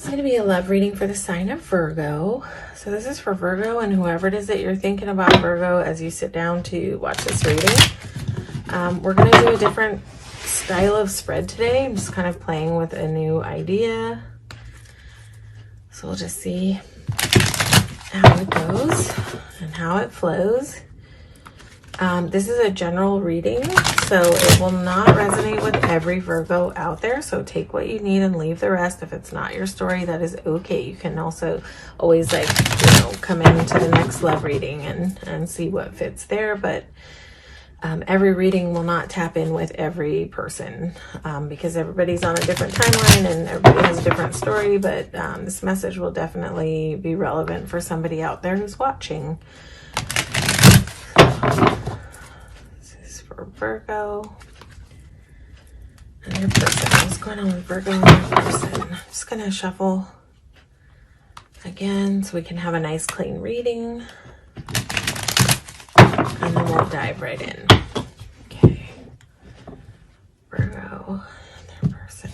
going to be a love reading for the sign of Virgo. So this is for Virgo and whoever it is that you're thinking about Virgo as you sit down to watch this reading. We're going to do a different style of spread today. I'm just kind of playing with a new idea. So we'll just see how it goes and how it flows. This is a general reading, so it will not resonate with every Virgo out there. So take what you need and leave the rest. If it's not your story, that is okay. You can also always come into the next love reading and see what fits there. But every reading will not tap in with every person because everybody's on a different timeline and everybody has a different story. But this message will definitely be relevant for somebody out there who's watching. For Virgo and your person. What's going on with Virgo and your person? I'm just going to shuffle again so we can have a nice clean reading. And then we'll dive right in. Okay. Virgo and their person.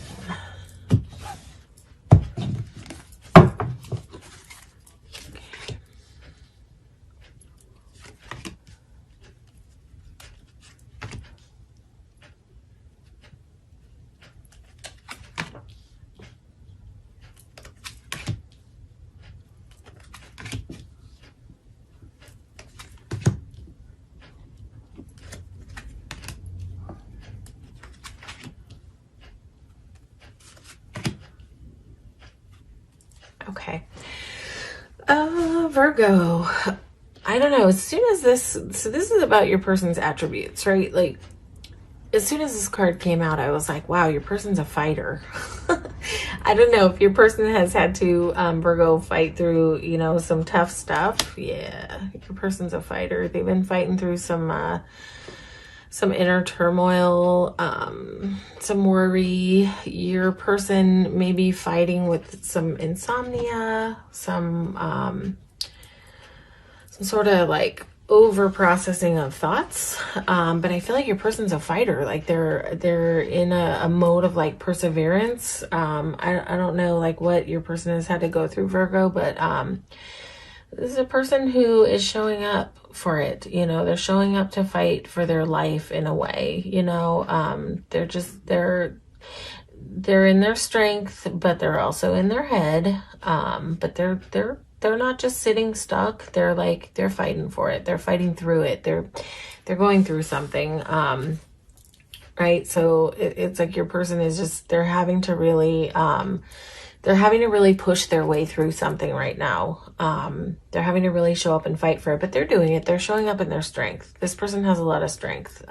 Okay. Virgo. I don't know. As soon as this is about your person's attributes, right? Like, as soon as this card came out, I was like, wow, your person's a fighter. I don't know if your person has had to, Virgo, fight through, some tough stuff. Yeah, your person's a fighter. They've been fighting through some inner turmoil, some worry. Your person may be fighting with some insomnia, some sort of like over processing of thoughts. But I feel like your person's a fighter. Like they're in a mode of like perseverance. I don't know like what your person has had to go through, Virgo, but this is a person who is showing up for it. They're showing up to fight for their life in a way. They're in their strength, but they're also in their head. But they're not just sitting stuck. They're fighting for it. They're fighting through it. They're going through something. Right. So it's like your person is just, they're having to really push their way through something right now. They're having to really show up and fight for it, but they're doing it. They're showing up in their strength. This person has a lot of strength.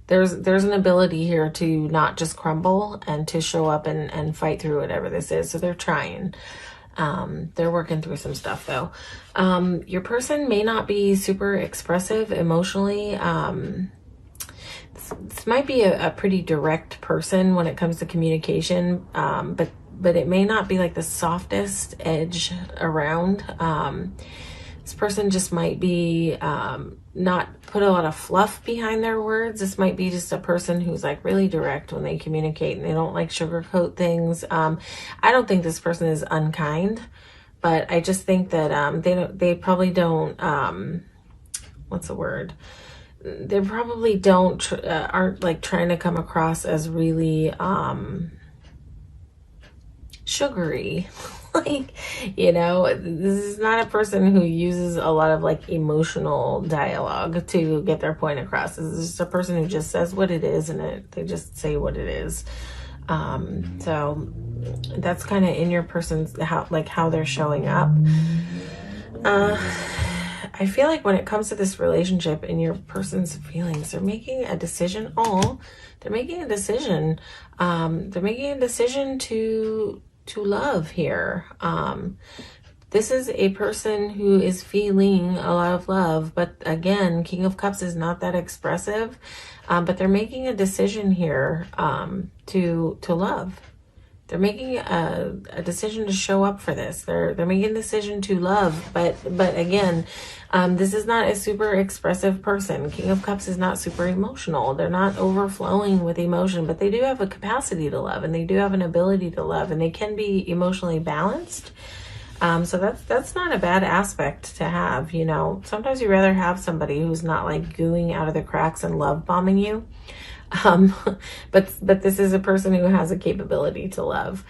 There's an ability here to not just crumble and to show up and fight through whatever this is. So they're trying. They're working through some stuff though. Your person may not be super expressive emotionally. This might be a pretty direct person when it comes to communication. But it may not be like the softest edge around. This person just might be not put a lot of fluff behind their words. This might be just a person who's like really direct when they communicate and they don't like sugarcoat things. I don't think this person is unkind, but I just think that they probably don't, what's the word? They probably aren't like trying to come across as really sugary. This is not a person who uses a lot of like emotional dialogue to get their point across. This is just a person who just says what it is and they just say what it is. So that's kind of in your person's how they're showing up. I feel like when it comes to this relationship and your person's feelings, they're making a decision. They're making a decision. They're making a decision to love here. This is a person who is feeling a lot of love, but again, King of Cups is not that expressive, but they're making a decision here to love. they're making a decision to show up for this. They're making a decision to love, but again, this is not a super expressive person. King of Cups is not super emotional. They're not overflowing with emotion, but they do have a capacity to love, and they do have an ability to love, and they can be emotionally balanced. So that's not a bad aspect to have. You know, sometimes you'd rather have somebody who's not like gooing out of the cracks and love bombing you. But this is a person who has a capability to love.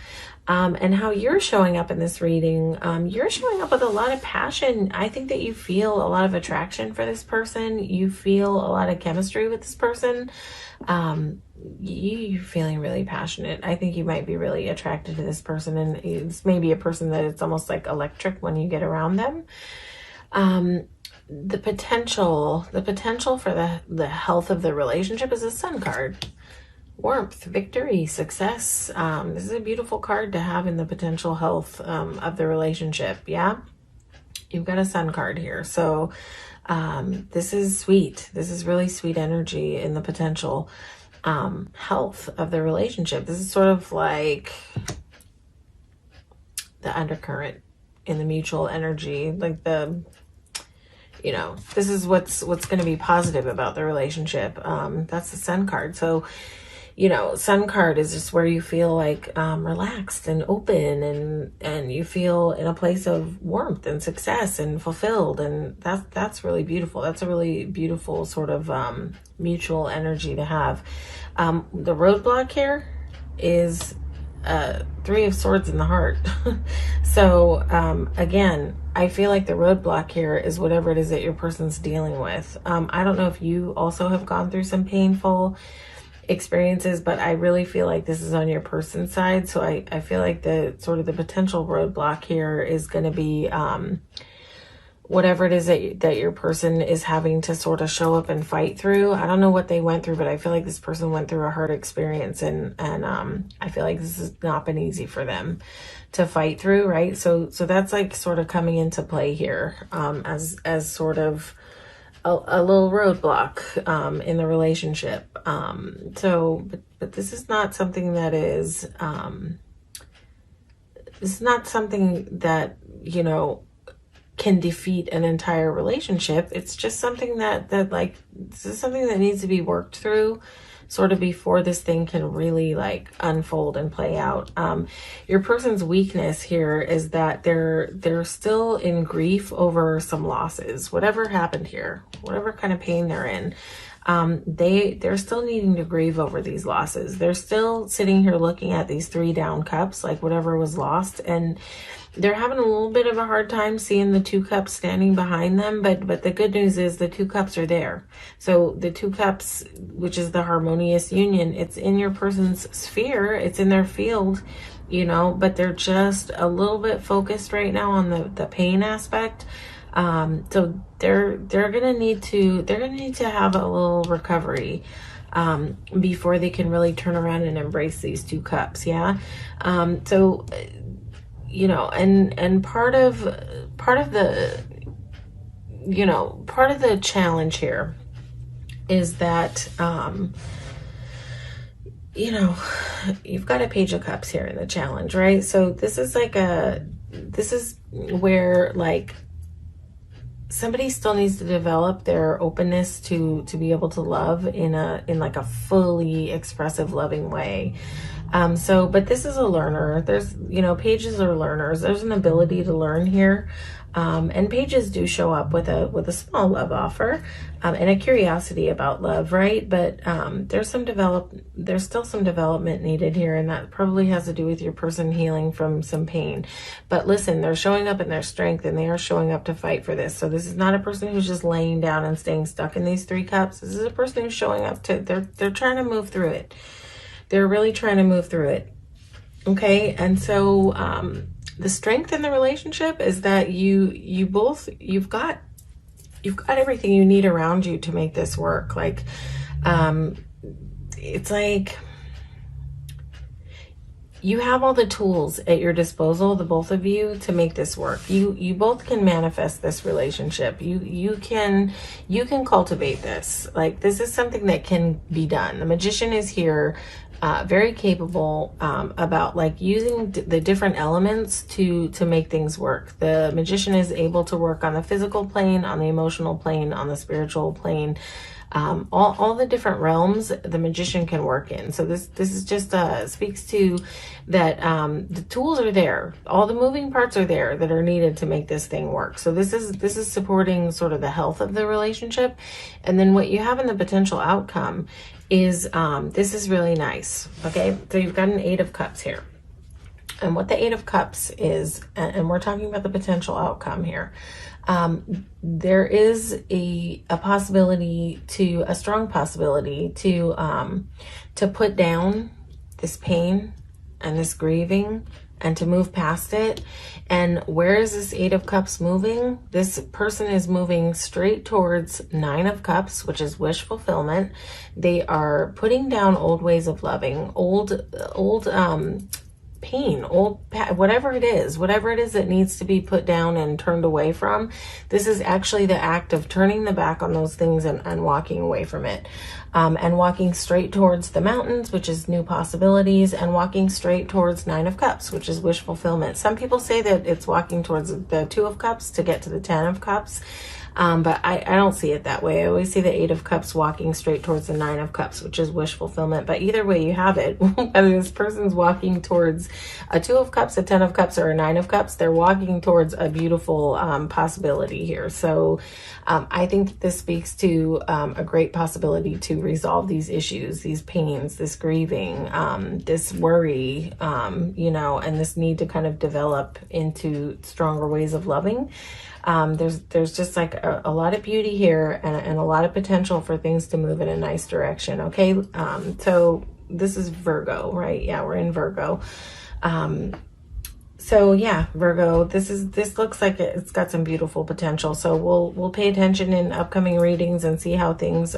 And how you're showing up in this reading, you're showing up with a lot of passion. I think that you feel a lot of attraction for this person. You feel a lot of chemistry with this person. You're feeling really passionate. I think you might be really attracted to this person, and it's maybe a person that it's almost like electric when you get around them. The potential for the health of the relationship is a Sun card. Warmth, victory, success. This is a beautiful card to have in the potential health of the relationship. Yeah, you've got a Sun card here. So this is sweet. This is really sweet energy in the potential health of the relationship. This is sort of like the undercurrent in the mutual energy, like the, you know, this is what's going to be positive about the relationship. That's the Sun card. So, you know, Sun card is just where you feel like relaxed and open, and you feel in a place of warmth and success and fulfilled, and that's really beautiful. That's a really beautiful sort of mutual energy to have. The roadblock here is Three of Swords in the heart. So again, I feel like the roadblock here is whatever it is that your person's dealing with. I don't know if you also have gone through some painful experiences, but I really feel like this is on your person's side. So I feel like the sort of the potential roadblock here is going to be whatever it is that your person is having to sort of show up and fight through. I don't know what they went through, but I feel like this person went through a hard experience, and I feel like this has not been easy for them to fight through, right? So that's like sort of coming into play here as sort of a little roadblock in the relationship. But this is not something that is this is not something that, you know, can defeat an entire relationship. It's just something that like, this is something that needs to be worked through sort of before this thing can really like unfold and play out. Your person's weakness here is that they're still in grief over some losses. Whatever happened here, whatever kind of pain they're in, they're still needing to grieve over these losses. They're still sitting here looking at these 3 down cups, like whatever was lost, and they're having a little bit of a hard time seeing the 2 cups standing behind them, but the good news is the 2 cups are there. So the 2 cups, which is the harmonious union, it's in your person's sphere, it's in their field, you know, but they're just a little bit focused right now on the pain aspect. So they're gonna need to have a little recovery before they can really turn around and embrace these 2 cups. Yeah. So, you know, and part of the, you know, part of the challenge here is that, you know, you've got a Page of Cups here in the challenge, right? So this is like this is where like somebody still needs to develop their openness to be able to love in like a fully expressive, loving way. But this is a learner. There's, you know, pages are learners. There's an ability to learn here. And pages do show up with a small love offer, and a curiosity about love, right? But there's still some development needed here, and that probably has to do with your person healing from some pain. But listen, they're showing up in their strength, and they are showing up to fight for this. So this is not a person who's just laying down and staying stuck in these 3 cups. This is a person who's showing up to, they're trying to move through it. They're really trying to move through it. Okay. And so, the strength in the relationship is that you've got everything you need around you to make this work. Like, it's like you have all the tools at your disposal, the both of you, to make this work. You both can manifest this relationship. You can cultivate this. Like, this is something that can be done. The Magician is here, very capable about like using the different elements to make things work. The Magician is able to work on the physical plane, on the emotional plane, on the spiritual plane. All the different realms the Magician can work in. So this is just speaks to that the tools are there, all the moving parts are there that are needed to make this thing work. So this is supporting sort of the health of the relationship. And then what you have in the potential outcome is this is really nice. Okay, so you've got an 8 of Cups here. And what the 8 of Cups is, and we're talking about the potential outcome here, there is a possibility, a strong possibility to put down this pain and this grieving and to move past it. And where is this 8 of Cups moving? This person is moving straight towards 9 of Cups, which is wish fulfillment. They are putting down old ways of loving, old pain, whatever it is that needs to be put down and turned away from. This is actually the act of turning the back on those things and walking away from it, and walking straight towards the mountains, which is new possibilities, and walking straight towards 9 of Cups, which is wish fulfillment. Some people say that it's walking towards the 2 of Cups to get to the 10 of Cups. But I don't see it that way. I always see the 8 of Cups walking straight towards the 9 of Cups, which is wish fulfillment. But either way you have it, whether this person's walking towards a 2 of Cups, a 10 of Cups, or a 9 of Cups, they're walking towards a beautiful possibility here. So I think that this speaks to a great possibility to resolve these issues, these pains, this grieving, this worry, you know, and this need to kind of develop into stronger ways of loving. There's just like a lot of beauty here and a lot of potential for things to move in a nice direction. Okay. So this is Virgo, right? Yeah, we're in Virgo. So yeah, Virgo, this looks like it's got some beautiful potential. So we'll pay attention in upcoming readings and see how things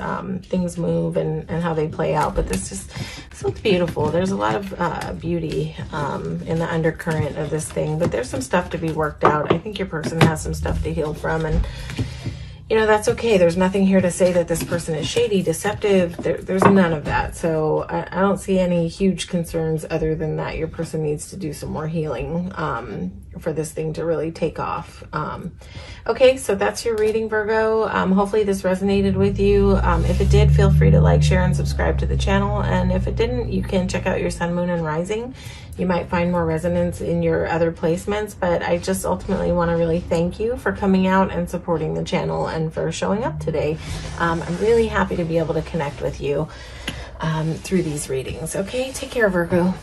move and how they play out. But this looks beautiful. There's a lot of beauty in the undercurrent of this thing, but there's some stuff to be worked out. I think your person has some stuff to heal from, and you know, that's okay. There's nothing here to say that this person is shady, deceptive. There's none of that. So I don't see any huge concerns other than that your person needs to do some more healing for this thing to really take off. Okay, so that's your reading, Virgo. Hopefully this resonated with you. If it did, feel free to like, share, and subscribe to the channel. And if it didn't, you can check out your sun, moon, and rising. You might find more resonance in your other placements, but I just ultimately want to really thank you for coming out and supporting the channel and for showing up today. I'm really happy to be able to connect with you through these readings. Okay, take care, Virgo.